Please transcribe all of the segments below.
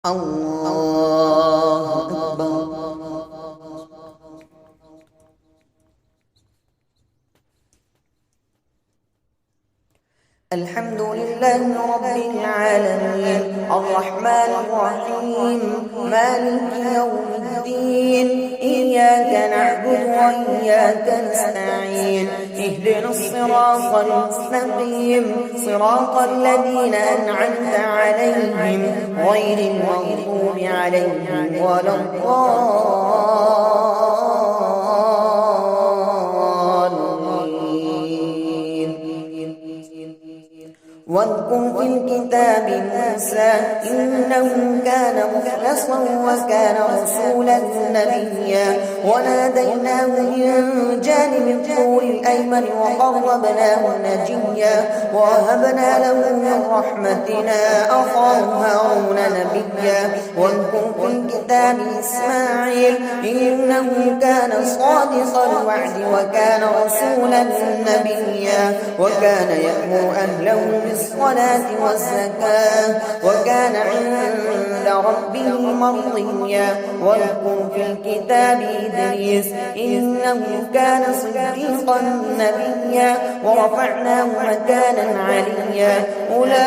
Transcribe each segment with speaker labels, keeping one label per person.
Speaker 1: الله أكبر. الحمد لله رب العالمين الرحمن الرحيم مالك يوم الدين إياك نعبد وإياك نستعين اهدنا الصراط المستقيم صراط الذين أنعمت عليهم غير المغضوب عليهم ولا واذكر في الكتاب موسى إنه كان مخلصا وكان رسولا نبيا وناديناه من جانب الطور الأيمن وقربناه نجيا ووهبنا له من رحمتنا أخاه هارون نبيا واذكر في الكتاب إسماعيل إنه كان صادق الوعد وكان رسولا نبيا وكان يأمر أهله بالصلاة والزكاة وكان عند ربه مرضيا واذكر في الكتاب إدريس إنه كان صديقا نبيا ورفعناه مكانا عليا أولئك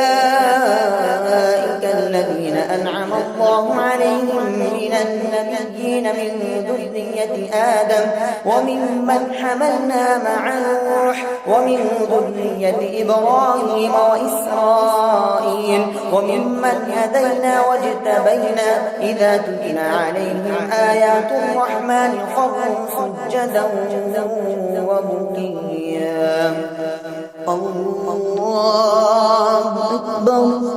Speaker 1: الذين أنعم الله عليهم من النبيين من ذرية آدم وممن حملنا مع نوح ومن ذرية إبراهيم وإسرائيل وممن هدينا واجتبينا إذا تتلى عليهم آيات الرحمن خروا سجدا وبكيا الله أكبر.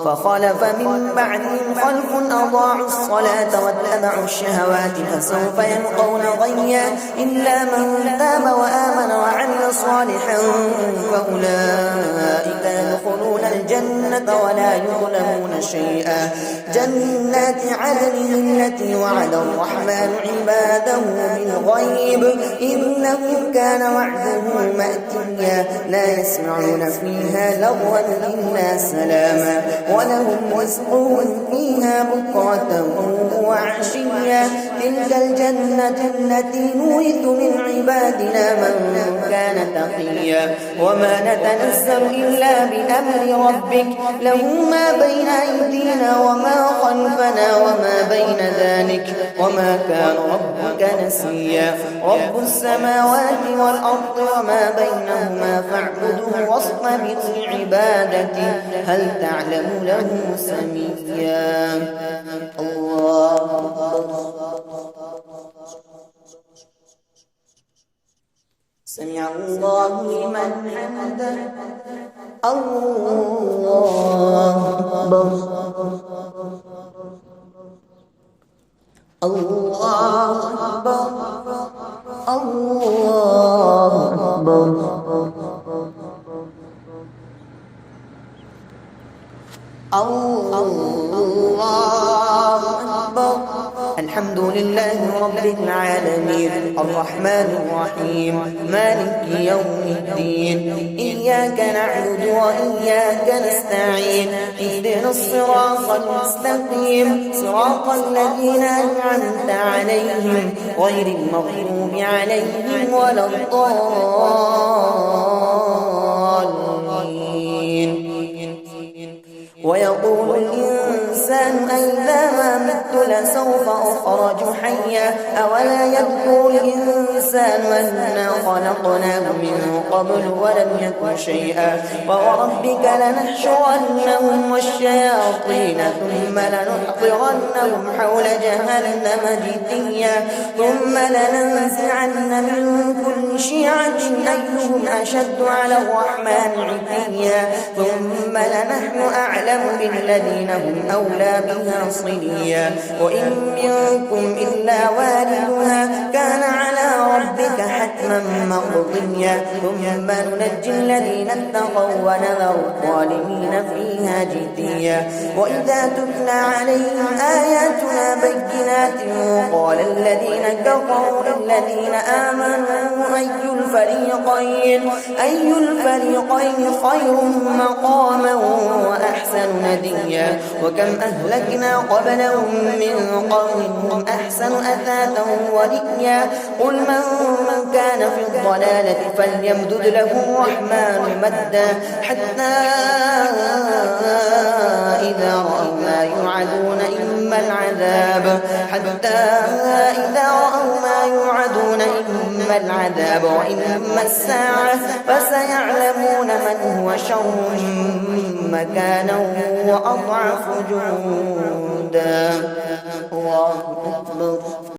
Speaker 1: فخلف من بعدهم خلف أضاعوا الصلاة واتبعوا الشهوات فسوف يلقون غيا إلا من تاب وآمن وعمل صالحا فأولئك يدخلون الجنة ولا يظلمون شيئا جنات عدن التي وعد الرحمن عباده بالغيب إنه كان وعده مأتيا لا يسمعون فيها لغوا إلا سلاما ولهم رزقهم فيها بكرة وعشيا تلك الجنة التي نورث من عبادنا من كان تقيا وما نتنزل إلا بأمر ربك له ما بين أيدينا وما خلفنا وما بين ذلك وما كان ربك نسيا رب السماوات والأرض وما بينهما فاعبده واصطبر لعبادته هل تعلم له سميا الله سمع الله لمن حمده الله أكبر الله أكبر الله أكبر الله أكبر. الحمد لله رب العالمين الرحمن الرحيم مالك يوم الدين إياك نعبد وإياك نستعين اهدنا الصراط المستقيم صراط الذين أنعمت عليهم غير المغضوب عليهم ولا الضالين ويقول الإنسان أئذا ما مت لسوف أخرج حيا أولا يذكر الإنسان أنا خلقناه من قبل ولم يك شيئا ووربك لنحشرنهم والشياطين ثم لنحضرنهم حول جهنم جثيا ثم لننزعن من كل شيعة أيهم أشد على الرحمن عتيا ثم لنحن أعلم بالذين هم أولى بها صليا وإن منكم إلا واردها كان على ربك حتما حكما مقضيا ثم ننجي الذين اتقوا ونذر الظالمين فيها جثيا وإذا تتلى عليهم آياتنا بينات قال الذين كفروا للذين آمنوا أي الفريقين خير مقاما وأحسن نديا وكم أهلكنا قبلهم من قرن هم أحسن أثاثا ورئيا قل من كان في الضلالة فليمدد له الرحمن مدا حتى إذا رأوا ما يوعدون إما العذاب وإما الساعة فسيعلمون من هو شر مكانا وأضعف جندا. الله أكبر.